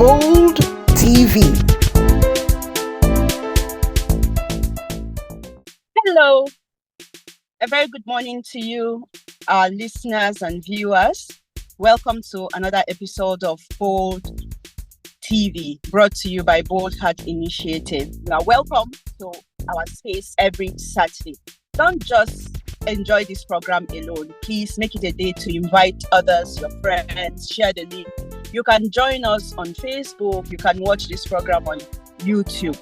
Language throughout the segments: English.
Bold TV. Hello, a very good morning to you, our listeners and viewers. Welcome to another episode of Bold TV, brought to you by Bold Heart Initiative. You are welcome to our space every Saturday. Don't just enjoy this program alone. Please make it a day to invite others, your friends, share the link. You can join us on Facebook. You can watch this program on YouTube.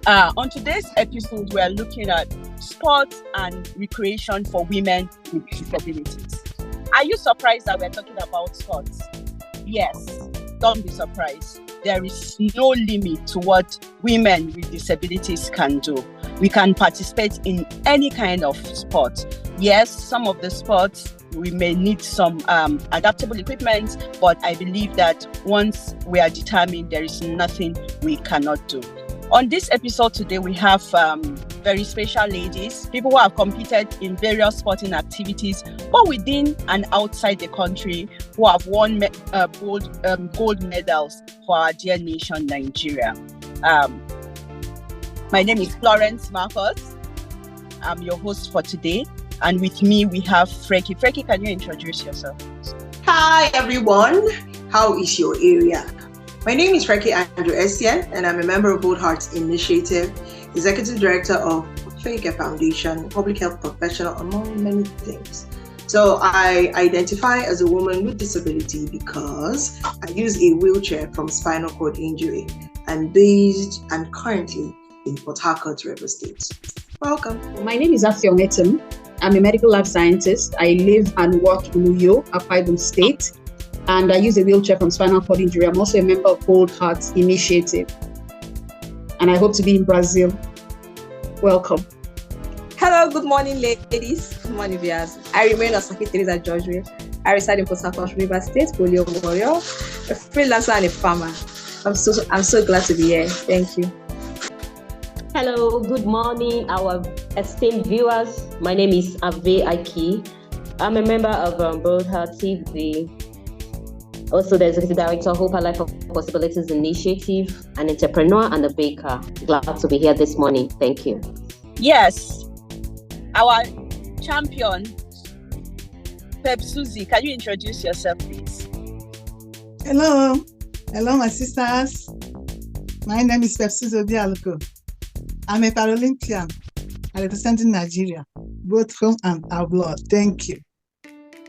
On today's episode, we are looking at sports and recreation for women with disabilities. Are you surprised that we're talking about sports? Yes, don't be surprised. There is no limit to what women with disabilities can do. We can participate in any kind of sport. Yes, some of the sports we may need some adaptable equipment, but I believe that once we are determined, there is nothing we cannot do. On this episode today, we have very special ladies, people who have competed in various sporting activities, both within and outside the country, who have won gold medals for our dear nation, Nigeria. My name is Florence Marcus. I'm your host for today. And with me, we have Freki. Freki, can you introduce yourself? Hi, everyone. How is your area? My name is Freki Andrew Essien, and I'm a member of Bold Heart Initiative, Executive Director of Fake Foundation, public health professional, among many things. So I identify as a woman with disability because I use a wheelchair from spinal cord injury and based and currently in Port Harcourt, River State. Welcome. My name is Affion Etem. I'm a medical lab scientist. I live and work in Uyo, Akwa Ibom State, and I use a wheelchair from spinal cord injury. I'm also a member of Bold Heart Initiative, and I hope to be in Brazil. Welcome. Hello, good morning, ladies. Good morning, viewers. I remain Osaki Teresa George. I reside in Port Harcourt, River State, Polio Warrior, a freelancer and a farmer. I'm so glad to be here. Thank you. Hello, good morning, our esteemed viewers. My name is Ave Aki. I'm a member of Bold Heart TV, also the Executive Director of Hope and Life of Possibilities Initiative, an entrepreneur and a baker. Glad to be here this morning. Thank you. Yes, our champion, Pep Susie. Can you introduce yourself, please? Hello, my sisters. My name is Pep Susie Obialuko. I'm a Paralympian. I represent Nigeria, both home and abroad. Thank you.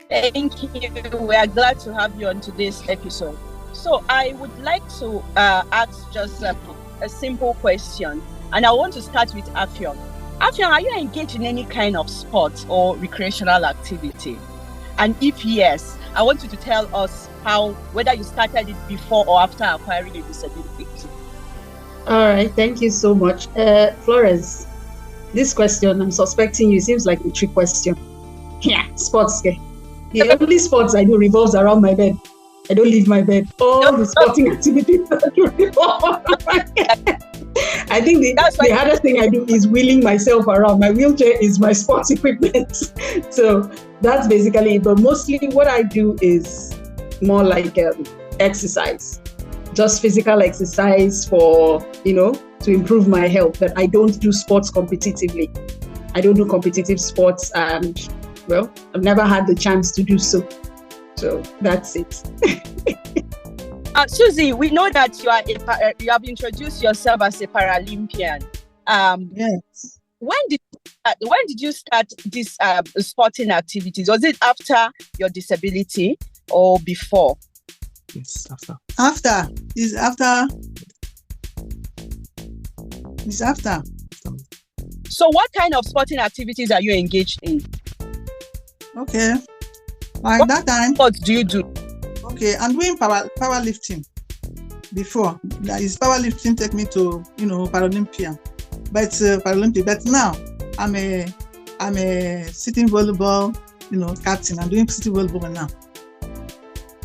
Thank you. We are glad to have you on today's episode. So I would like to ask just a simple question, and I want to start with Affion. Affion, are you engaged in any kind of sport or recreational activity? And if yes, I want you to tell us whether you started it before or after acquiring a disability. All right, thank you so much. Florence, this question, I'm suspecting you, seems like a trick question. Yeah, sports. The only sports I do revolves around my bed. I don't leave my bed. All the sporting activities revolve around my bed. I think the hardest thing I do is wheeling myself around. My wheelchair is my sports equipment. So that's basically it. But mostly what I do is more like exercise. Just physical exercise for, to improve my health. But I don't do sports competitively. I don't do competitive sports, and well, I've never had the chance to do so. So that's it. Susie, we know that you have introduced yourself as a Paralympian. Yes. When did you start this sporting activities? Was it after your disability or before? It's after. It's after. So what kind of sporting activities are you engaged in? Okay. Like that time. What do you do? Okay, I'm doing powerlifting. Before, powerlifting take me to Paralympian, but Paralympic. But now I'm a sitting volleyball captain. I'm doing sitting volleyball now.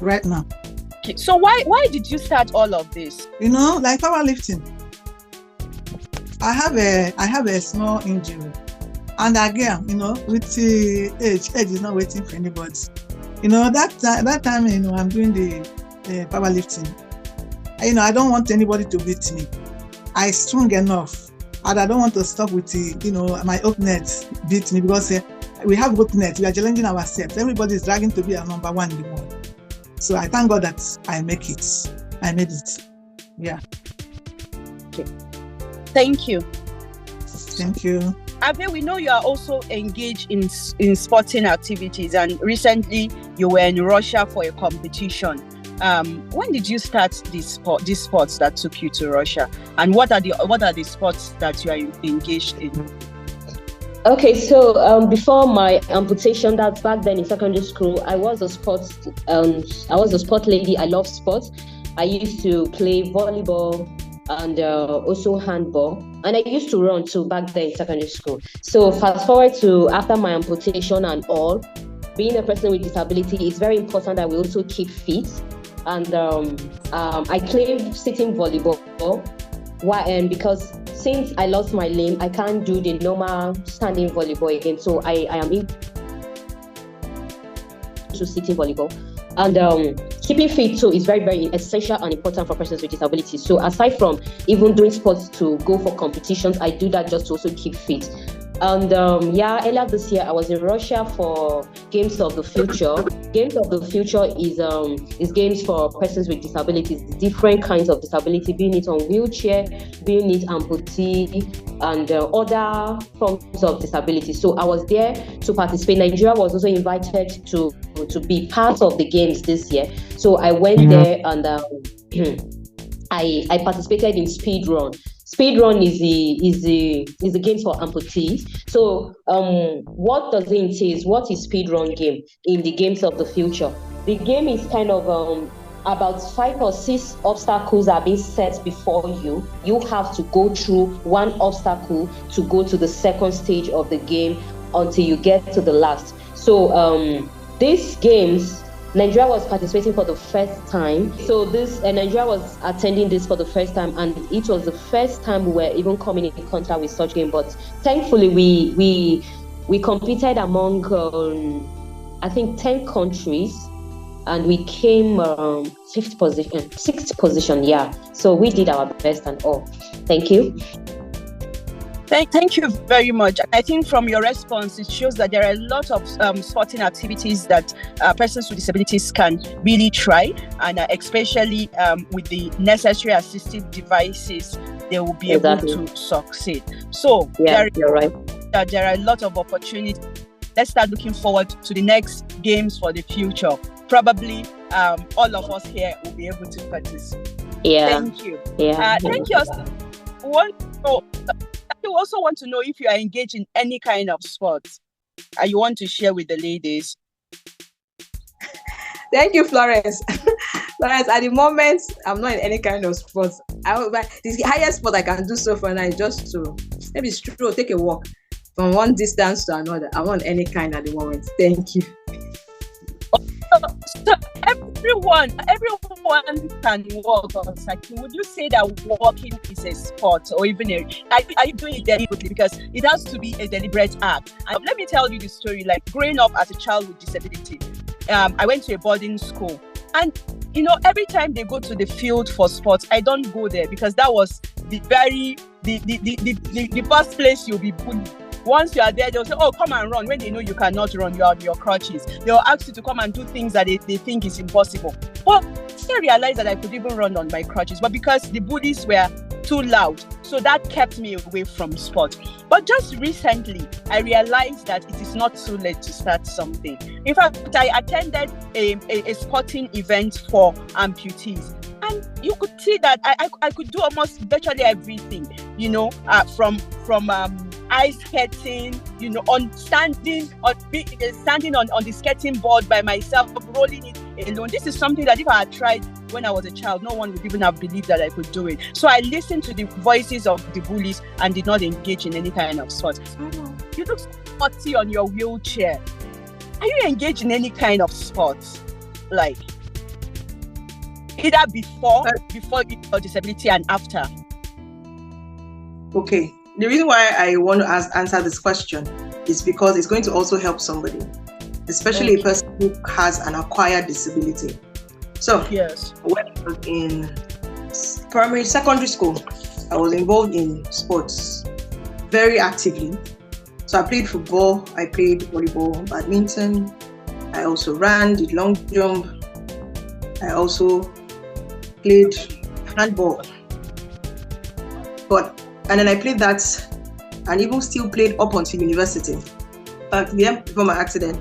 Right now. Okay, so why did you start all of this? Like powerlifting. I have a small injury, and again, with the age is not waiting for anybody. That time, I'm doing the powerlifting. I don't want anybody to beat me. I'm strong enough, and I don't want to stop with my opponents beat me, because we have opponents. We are challenging ourselves. Everybody is dragging to be a number one in the world. So I thank God that I made it. Yeah. Okay. Thank you. Thank you. Ave, we know you are also engaged in sporting activities, and recently you were in Russia for a competition. When did you start these sports that took you to Russia, and what are the sports that you are engaged in? Okay, so before my amputation, that's back then in secondary school, I was a sport lady. I love sports. I used to play volleyball and also handball, and I used to run too back then in secondary school. So fast forward to after my amputation and all, being a person with disability, it's very important that we also keep fit. And I play sitting volleyball. Why? And because since I lost my limb, I can't do the normal standing volleyball again. So I am into sitting volleyball. And keeping fit too is very, very essential and important for persons with disabilities. So aside from even doing sports to go for competitions, I do that just to also keep fit. And earlier this year I was in Russia for Games of the Future. Games of the Future is games for persons with disabilities, different kinds of disability, being it on wheelchair, being it amputee, and other forms of disability. So I was there to participate. Nigeria was also invited to be part of the games this year. So I went there and I participated in speed run. Speed run is the game for amputees. So what does it entail? What is speed run game in the Games of the Future? The game is kind of about 5 or 6 obstacles are being set before you. You have to go through one obstacle to go to the second stage of the game until you get to the last. So these games, Nigeria was participating for the first time. So Nigeria was attending this for the first time, and it was the first time we were even coming in contact with such game. But thankfully, we competed among I think 10 countries, and we came 6th position. Yeah. So we did our best and all. Thank you. Thank you very much. I think from your response, it shows that there are a lot of sporting activities that persons with disabilities can really try, and especially with the necessary assistive devices, they will be able to succeed. So you're right. There are a lot of opportunities. Let's start looking forward to the next games for the future. Probably all of us here will be able to participate. Yeah. Thank you. Yeah. Thank you. You also want to know if you are engaged in any kind of sports. You want to share with the ladies. Thank you, Florence. Florence, at the moment, I'm not in any kind of sports. The highest sport I can do so far now is just to maybe stroll, take a walk from one distance to another. I'm not any kind at the moment. Thank you. So everyone can walk on cycling. Would you say that walking is a sport, or even are you doing it deliberately? Because it has to be a deliberate act. And let me tell you the story. Like growing up as a child with disability, I went to a boarding school, and every time they go to the field for sports, I don't go there because that was the first place you'll be bullied. Once you are there, they'll say, "Oh, come and run." When they know you cannot run, you are on your crutches. They'll ask you to come and do things that they think is impossible. But I realized that I could even run on my crutches, but because the bullies were too loud, so that kept me away from sport. But just recently, I realized that it is not too late to start something. In fact, I attended a sporting event for amputees. And you could see that I could do almost virtually everything, from ice skating, standing on the skating board by myself, rolling it alone. This is something that if I had tried when I was a child, no one would even have believed that I could do it. So I listened to the voices of the bullies and did not engage in any kind of sport. You look sporty on your wheelchair. Are you engaged in any kind of sport? Like either before your disability and after? Okay. The reason why I want to answer this question is because it's going to also help somebody, especially a person who has an acquired disability. So, yes, when I was in primary, secondary school, I was involved in sports very actively. So I played football, I played volleyball, badminton. I also ran, did long jump. I also played handball. And then I played that and even still played up until university. But before my accident,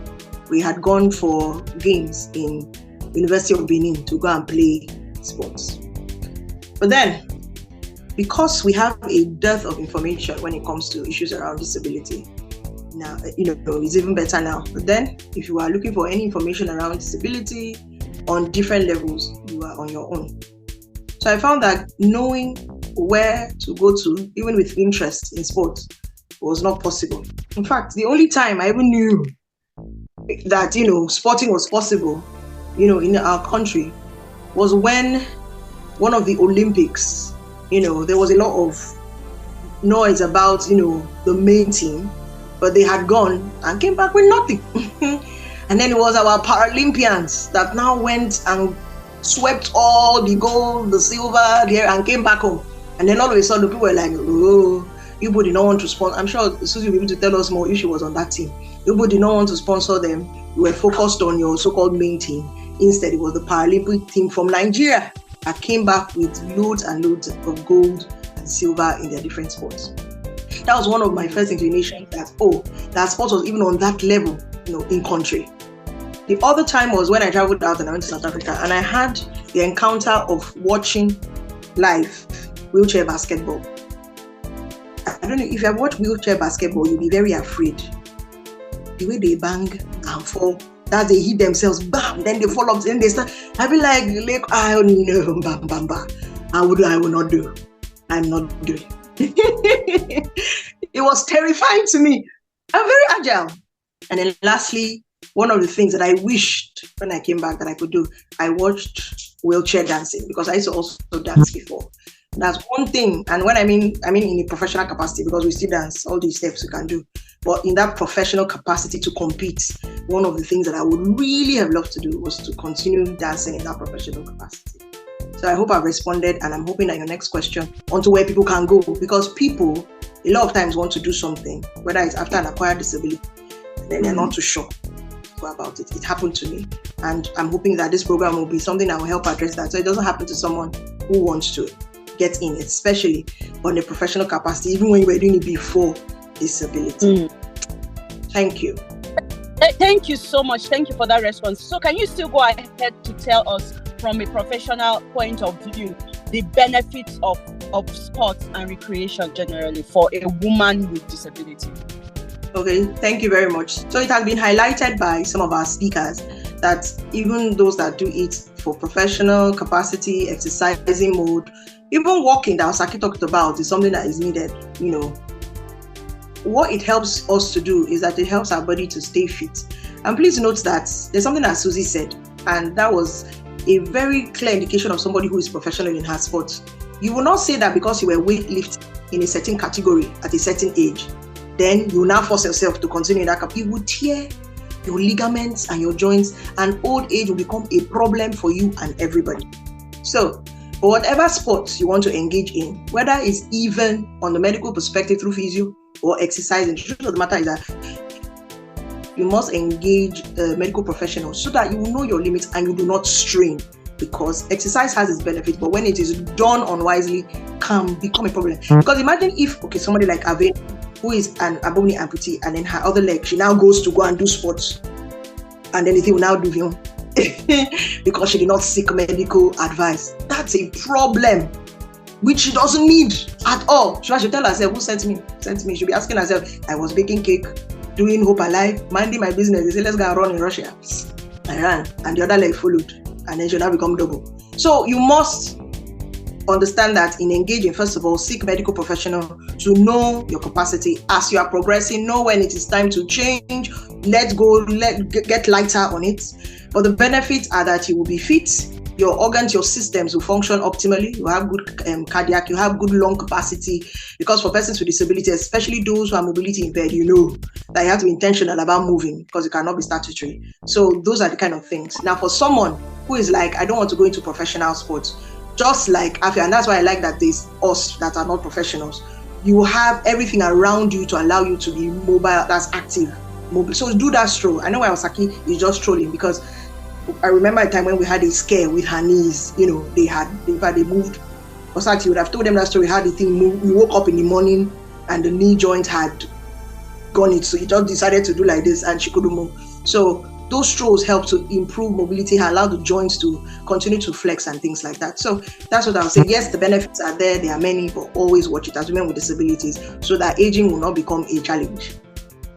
we had gone for games in University of Benin to go and play sports. But then, because we have a dearth of information when it comes to issues around disability, now, it's even better now. But then, if you are looking for any information around disability on different levels, you are on your own. So I found that knowing where to go to, even with interest in sports, was not possible. In fact, the only time I even knew that, sporting was possible, in our country was when one of the Olympics, there was a lot of noise about, the main team, but they had gone and came back with nothing. And then it was our Paralympians that now went and swept all the gold, the silver there and came back home. And then all of a sudden people were like, oh, Igbo did not want to sponsor. I'm sure Susie will be able to tell us more if she was on that team. Igbo did not want to sponsor them. You were focused on your so-called main team. Instead, it was the Paralympic team from Nigeria that came back with loads and loads of gold and silver in their different sports. That was one of my first inclinations that sports was even on that level, in country. The other time was when I traveled out and I went to South Africa and I had the encounter of watching live wheelchair basketball. I don't know, if you have watched wheelchair basketball, you'll be very afraid. The way they bang and fall, that they hit themselves, bam, then they fall off, then they start. I be like, I don't know, bam, bam, bam. I will not do. I'm not doing. It was terrifying to me. I'm very agile. And then lastly, one of the things that I wished when I came back that I could do, I watched wheelchair dancing because I used to also dance before. That's one thing. And when I mean in a professional capacity, because we still dance, all these steps we can do. But in that professional capacity to compete, one of the things that I would really have loved to do was to continue dancing in that professional capacity. So I hope I've responded, and I'm hoping that your next question onto where people can go, because people a lot of times want to do something, whether it's after an acquired disability, then they're not too sure about it. It happened to me, and I'm hoping that this program will be something that will help address that, so it doesn't happen to someone who wants to get in, especially on a professional capacity, even when you were doing it before disability. Thank you. Thank you so much. Thank you for that response. So can you still go ahead to tell us from a professional point of view the benefits of sports and recreation generally for a woman with disability? Okay, thank you very much. So it has been highlighted by some of our speakers that even those that do it for professional capacity, exercising mode, even walking that Saki talked about is something that is needed. What it helps us to do is that it helps our body to stay fit. And please note that there's something that Susie said, and that was a very clear indication of somebody who is professional in her sport. You will not say that because you were weightlifting in a certain category at a certain age, then you will now force yourself to continue in that. You will tear your ligaments and your joints, and old age will become a problem for you and everybody. So, for whatever sports you want to engage in, whether it's even on the medical perspective through physio or exercising, the truth of the matter is that you must engage medical professionals so that you will know your limits and you do not strain, because exercise has its benefits, but when it is done unwisely, can become a problem. Because imagine if, somebody like Ave, who is an abdominal amputee, and then her other leg, she now goes to go and do sports, and then it will now do him because she did not seek medical advice. That's a problem which she doesn't need at all. She should tell herself, who sent me? She should be asking herself, I was baking cake, doing Hope Alive, minding my business. They say, let's go and run in Russia. I ran, and the other leg followed, and then she now become double. So you must understand that in engaging, first of all, seek medical professional to know your capacity. As you are progressing, know when it is time to change, let go, get lighter on it. But the benefits are that you will be fit, your organs, your systems will function optimally, you have good cardiac, you have good lung capacity, because for persons with disability, especially those who are mobility impaired, you know that you have to be intentional about moving because it cannot be statutory. So those are the kind of things. Now for someone who is like, I don't want to go into professional sports, just like Afia, and that's why I like that there's us that are not professionals. You have everything around you to allow you to be mobile, that's active, mobile. So do that stroll. I know why Osaki is just strolling, because I remember a time when we had a scare with her knees. You know, they moved. Osaki would have told them that story, how the thing moved. We woke up in the morning and the knee joint had gone it. So he just decided to do like this and she couldn't move. So those strolls help to improve mobility, allow the joints to continue to flex and things like that. So that's what I would say. Yes, the benefits are there. There are many, but always watch it as women with disabilities so that aging will not become a challenge.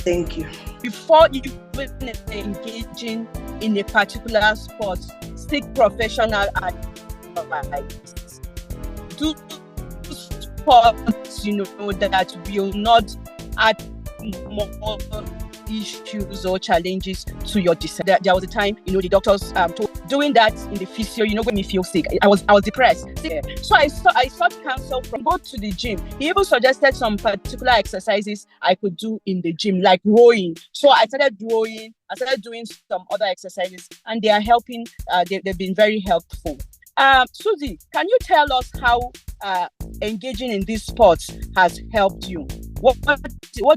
Thank you. Before you engaging in a particular sport, seek professional advice. Do sports, that will not add more issues or challenges to your disability. There was a time, the doctors told doing that in the physio, when you feel sick. I was depressed. So I sought counsel from go to the gym. He even suggested some particular exercises I could do in the gym, like rowing. So I started rowing. I started doing some other exercises, and they are helping. They've been very helpful. Susie, can you tell us how engaging in these sports has helped you? What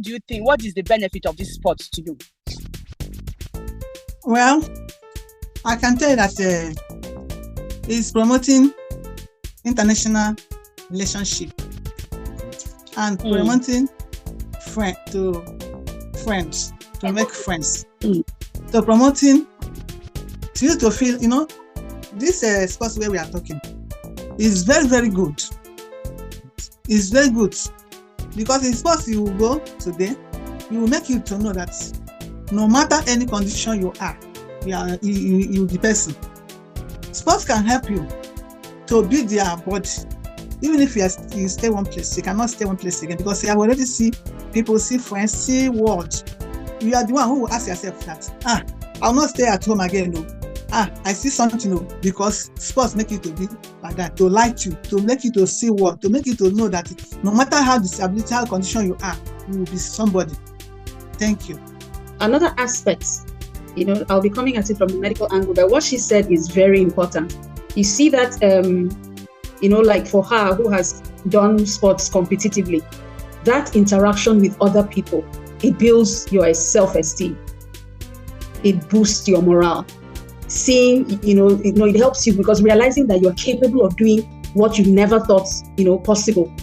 do you think? What is the benefit of these sports to you? Well, I can tell you that it's promoting international relationship and promoting friends to make friends. So promoting to you to feel, this sports where we are talking is very, very good. It's very good because in sports you will go today, it will make you to know that no matter any condition you are the person. Sports can help you to build your body. Even if you stay one place, you cannot stay one place again because you have already see people, see friends, see world. You are the one who will ask yourself that, I'll not stay at home again. No. I see something, because sports make you to be like that, to like you, to make you to see world, to make you to know that no matter how disability, how condition you are, you will be somebody. Thank you. Another aspect, I'll be coming at it from the medical angle, but what she said is very important. You see that, like for her who has done sports competitively, that interaction with other people, it builds your self-esteem. It boosts your morale. Seeing, it helps you because realizing that you're capable of doing what you never thought, possible.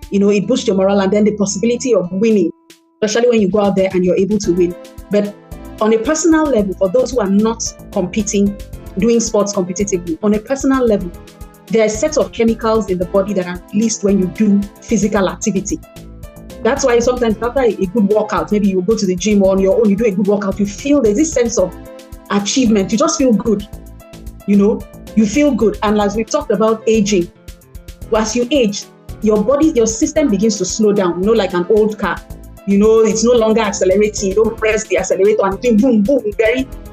It boosts your morale and then the possibility of winning, especially when you go out there and you're able to win. But on a personal level, for those who are not competing, doing sports competitively, on a personal level, there are sets of chemicals in the body that are released when you do physical activity. That's why sometimes after a good workout, maybe you go to the gym or on your own, you do a good workout, you feel there's this sense of achievement. You just feel good. You feel good. And as we talked about aging, as you age, your body, your system begins to slow down, like an old car. It's no longer accelerating. You don't press the accelerator and think boom, boom,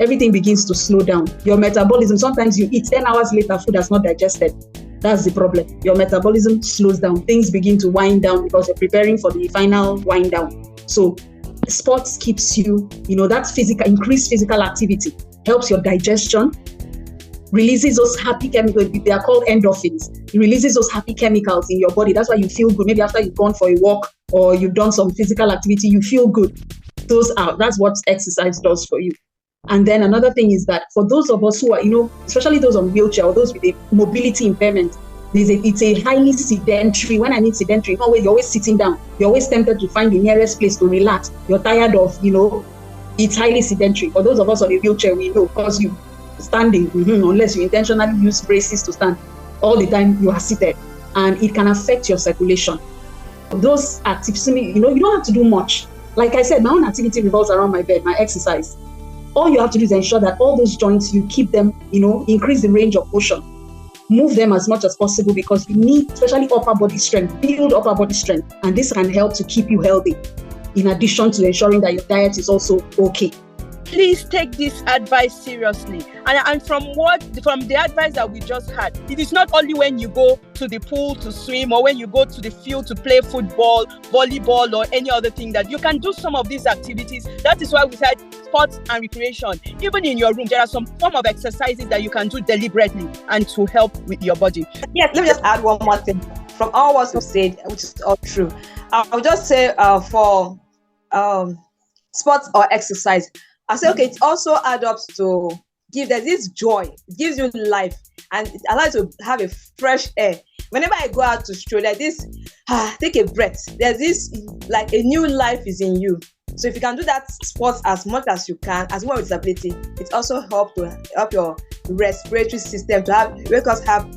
everything begins to slow down. Your metabolism, sometimes you eat 10 hours later, food has not digested. That's the problem. Your metabolism slows down. Things begin to wind down because you're preparing for the final wind down. So sports keeps you, that increased physical activity helps your digestion, releases those happy chemicals. They are called endorphins. It releases those happy chemicals in your body. That's why you feel good. Maybe after you've gone for a walk or you've done some physical activity, you feel good. That's what exercise does for you. And then another thing is that for those of us who are, especially those on wheelchair or those with a mobility impairment, it's a highly sedentary. When I mean sedentary, you're always sitting down. You're always tempted to find the nearest place to relax. You're tired of, it's highly sedentary. For those of us on a wheelchair, we know because you standing, unless you intentionally use braces to stand, all the time you are seated, and it can affect your circulation. Those activities, you don't have to do much. Like I said, my own activity revolves around my bed, my exercise. All you have to do is ensure that all those joints, you keep them, increase the range of motion. Move them as much as possible because you need, especially upper body strength, build upper body strength. And this can help to keep you healthy, in addition to ensuring that your diet is also okay. Please take this advice seriously. And from the advice that we just had, it is not only when you go to the pool to swim or when you go to the field to play football, volleyball, or any other thing that you can do some of these activities. That is why we said sports and recreation. Even in your room, there are some form of exercises that you can do deliberately and to help with your body. Yes, let me just add one more thing. From all what you said, which is all true, I'll just say for sports or exercise, I say, okay, it also adds up to give there's this joy. It gives you life and it allows you to have a fresh air. Whenever I go out to stroll, like this, take a breath. There's this, like a new life is in you. So if you can do that sports as much as you can, as well with disability, it also help your respiratory system to make us have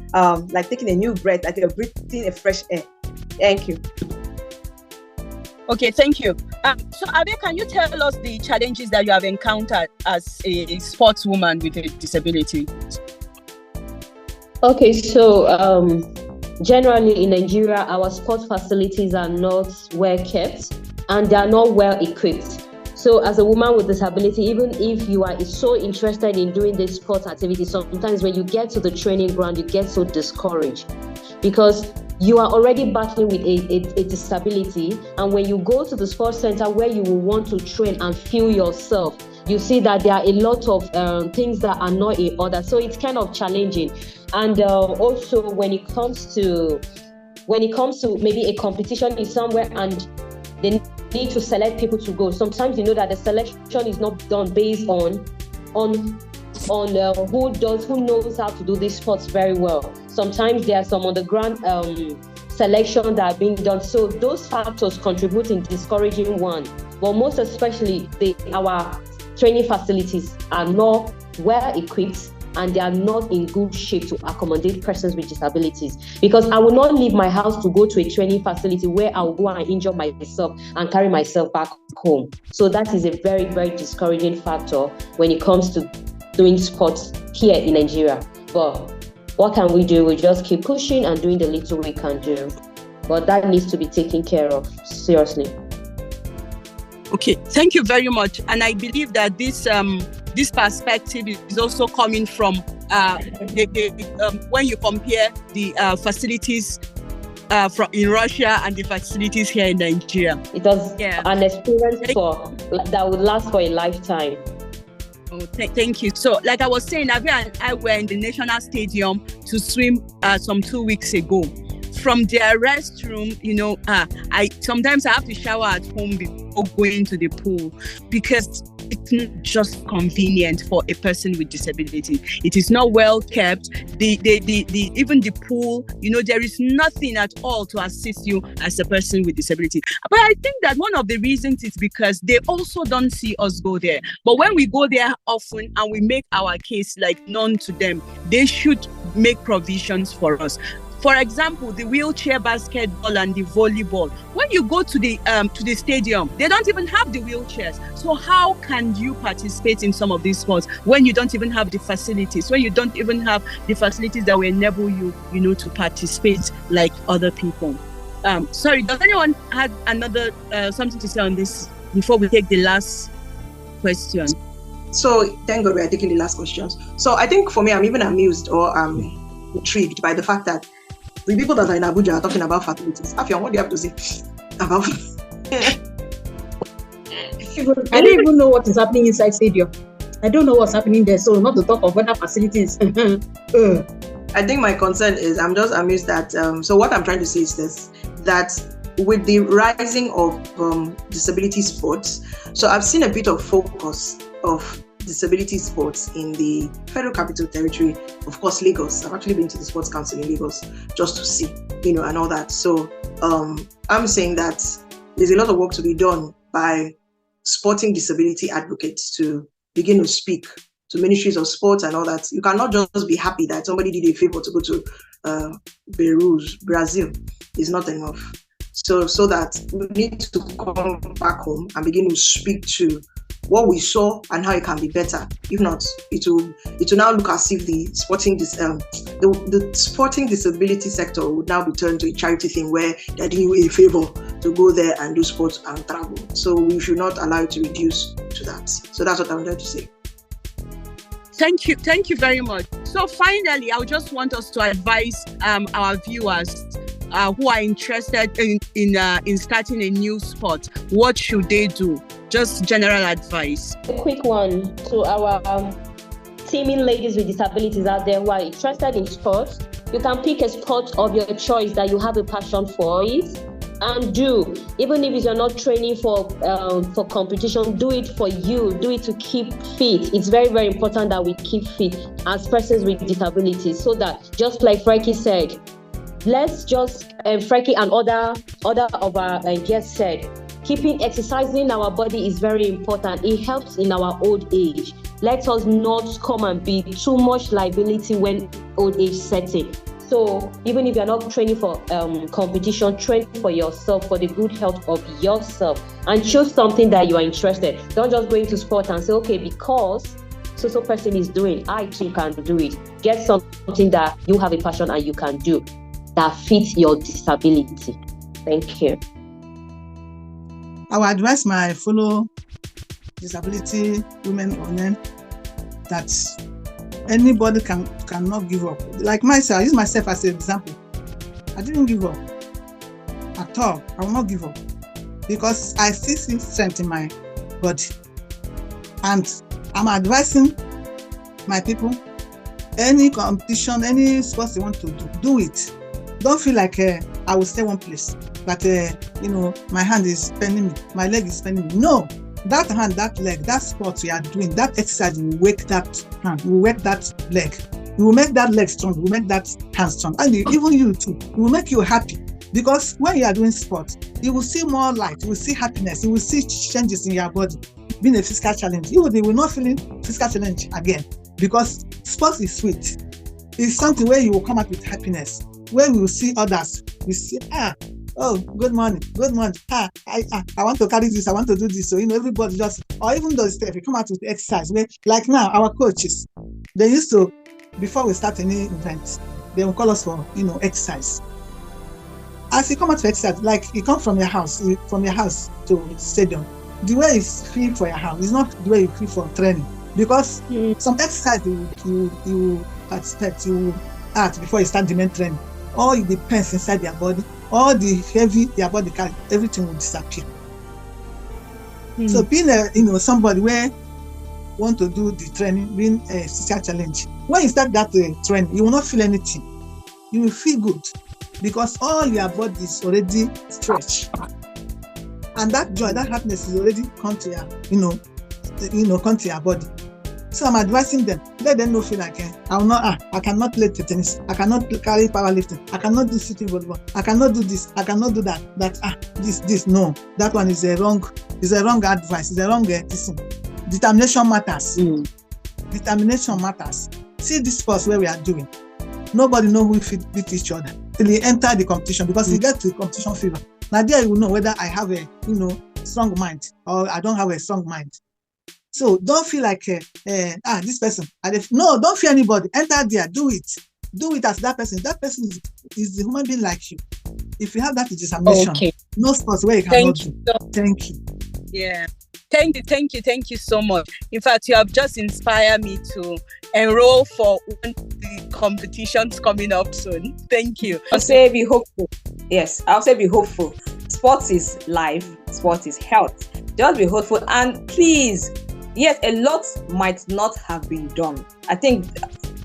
like taking a new breath, like you're breathing a fresh air. Thank you. Okay, thank you. So Abe, can you tell us the challenges that you have encountered as a sportswoman with a disability? Okay, so generally in Nigeria, our sports facilities are not well kept and they are not well equipped. So as a woman with disability, even if you are so interested in doing this sports activity, sometimes when you get to the training ground, you get so discouraged because you are already battling with a disability. And when you go to the sports center where you will want to train and feel yourself, you see that there are a lot of things that are not in order. So it's kind of challenging. And also when it comes to maybe a competition is somewhere and they need to select people to go. Sometimes you know that the selection is not done based on who knows how to do these sports very well. Sometimes there are some on the ground selection that are being done. So those factors contribute in discouraging one. But most especially, our training facilities are not well equipped and they are not in good shape to accommodate persons with disabilities. Because I will not leave my house to go to a training facility where I will go and injure myself and carry myself back home. So that is a very, very discouraging factor when it comes to doing sports here in Nigeria. But what can we do? We just keep pushing and doing the little we can do. But that needs to be taken care of, seriously. Okay, thank you very much. And I believe that this perspective is also coming from when you compare the facilities in Russia and the facilities here in Nigeria. It was an experience that would last for a lifetime. Oh, thank you. So, like I was saying, Avi and I were in the National Stadium to swim some 2 weeks ago. From their restroom, I sometimes have to shower at home before going to the pool because it's not just convenient for a person with disability. It is not well kept. Even the pool, there is nothing at all to assist you as a person with disability. But I think that one of the reasons is because they also don't see us go there. But when we go there often and we make our case like known to them, they should make provisions for us. For example, the wheelchair basketball and the volleyball. When you go to the stadium, they don't even have the wheelchairs. So how can you participate in some of these sports when you don't even have the facilities? When you don't even have the facilities that will enable you, to participate like other people? Sorry, does anyone have another something to say on this before we take the last question? So thank God we are taking the last questions. So I think for me, I'm even amused or intrigued by the fact that the people that are in Abuja are talking about facilities. Afian, what do you have to say about? I don't even know what is happening inside stadium. I don't know what's happening there. So not to talk of other facilities. I think my concern is I'm just amused that. So what I'm trying to say is this: that with the rising of disability sports, so I've seen a bit of focus of disability sports in the Federal Capital Territory, of course, Lagos. I've actually been to the Sports Council in Lagos just to see, and all that. So I'm saying that there's a lot of work to be done by sporting disability advocates to begin to speak to ministries of sports and all that. You cannot just be happy that somebody did a favor to go to Brazil. It's not enough. So that we need to come back home and begin to speak to what we saw and how it can be better. If not, it will now look as if the sporting disability sector would now be turned to a charity thing where they're doing you a favor to go there and do sports and travel. So we should not allow it to reduce to that. So that's what I'm trying to say. Thank you very much. So finally, I just want us to advise our viewers who are interested in starting a new sport. What should they do? Just general advice. A quick one to our teaming ladies with disabilities out there who are interested in sports. You can pick a sport of your choice that you have a passion for it and do. Even if you're not training for competition, do it for you. Do it to keep fit. It's very, very important that we keep fit as persons with disabilities, so that, just like Frankie said, let's just, Frankie and other of our guests said, exercising our body is very important. It helps in our old age. Let us not come and be too much liability when old age sets in. So even if you're not training for competition, train for yourself, for the good health of yourself, and choose something that you are interested. Don't just go into sport and say, okay, because so person is doing, I too can do it. Get something that you have a passion and you can do that fits your disability. Thank you. I would advise my fellow disability women or men that anybody cannot give up. Like myself, I use myself as an example. I didn't give up at all. I will not give up because I still see strength in my body. And I'm advising my people, any competition, any sports they want to do it. Don't feel like I will stay one place, but my hand is paining me, my leg is paining me. No, that hand, that leg, that sport you are doing, that exercise will wake that hand, will wake that leg. It will make that leg strong, it will make that hand strong. And even you too, it will make you happy. Because when you are doing sport, you will see more light, you will see happiness, you will see changes in your body, being a physical challenge. You will not feeling physical challenge again. Because sports is sweet. It's something where you will come up with happiness. When we will see others, we see, oh, good morning. I want to carry this, I want to do this. So, everybody just, or even those stuff, we come out with exercise. Like now, our coaches, they used to, before we start any event, they will call us for, exercise. As you come out to exercise, like you come from your house to stadium, the way is free for your house. It's not the way you free for training. Because some exercise you participate, you add before you start the main training. All the pains inside your body, all the heavy your body carry, everything will disappear. So being somebody where want to do the training, being a physical challenge, when you start that training, you will not feel anything. You will feel good because all your body is already stretched, and that joy, that happiness is already come to your, come to your body. So I'm advising them, let them not feel like I cannot play tennis, I cannot carry powerlifting, I cannot do sitting volleyball, I cannot do this, I cannot do that. This no, that one is a wrong advice, it's a wrong thing. Determination matters. Determination matters. See this sports where we are doing. Nobody know who beat each other till you enter the competition, because you get to the competition fever. Now there you will know whether I have a strong mind or I don't have a strong mind. So don't feel like this person. No, don't fear anybody. Enter there, do it. Do it as that person. That person is the human being like you. If you have that determination, no sports where you cannot do. Thank you. Yeah. Thank you so much. In fact, you have just inspired me to enroll for the competitions coming up soon. Thank you. I'll say be hopeful. Yes, I'll say be hopeful. Sports is life. Sports is health. Just be hopeful and please. Yes, a lot might not have been done. I think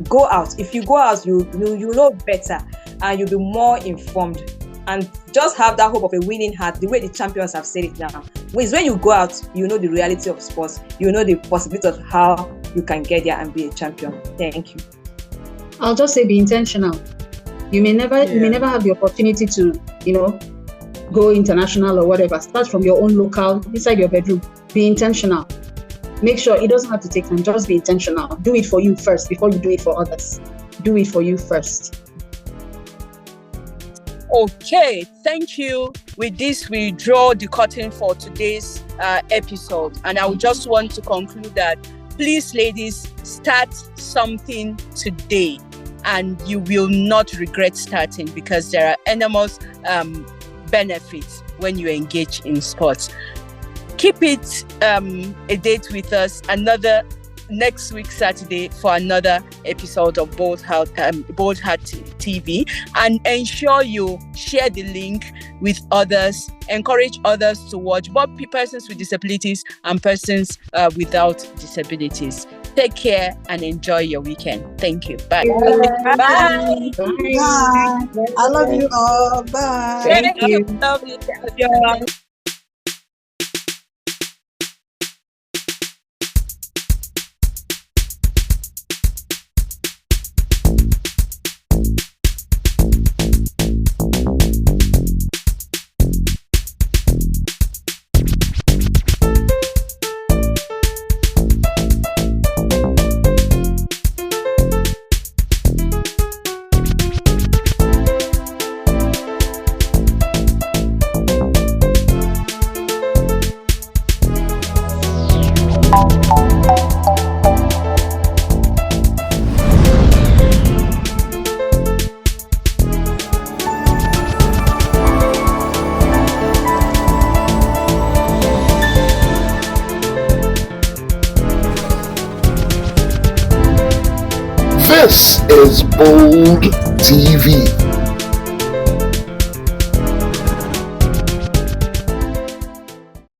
go out. If you go out, you know better and you'll be more informed. And just have that hope of a winning heart, the way the champions have said it now. When you go out, you know the reality of sports. You know the possibility of how you can get there and be a champion. Thank you. I'll just say be intentional. You may never have the opportunity to, go international or whatever. Start from your own local, inside your bedroom. Be intentional. Make sure it doesn't have to take time. Just be intentional. Do it for you first before you do it for others. Do it for you first. Okay, thank you. With this, we draw the curtain for today's episode. And I would just want to conclude that, please, ladies, start something today. And you will not regret starting because there are enormous benefits. when you engage in sports. Keep it a date with us next week Saturday for another episode of Bold Heart TV, and ensure you share the link with others. Encourage others to watch, both persons with disabilities and persons without disabilities. Take care and enjoy your weekend. Thank you. Bye. Bye. Bye. I love you all. Bye. Thank you. Lovely. This is Bold TV.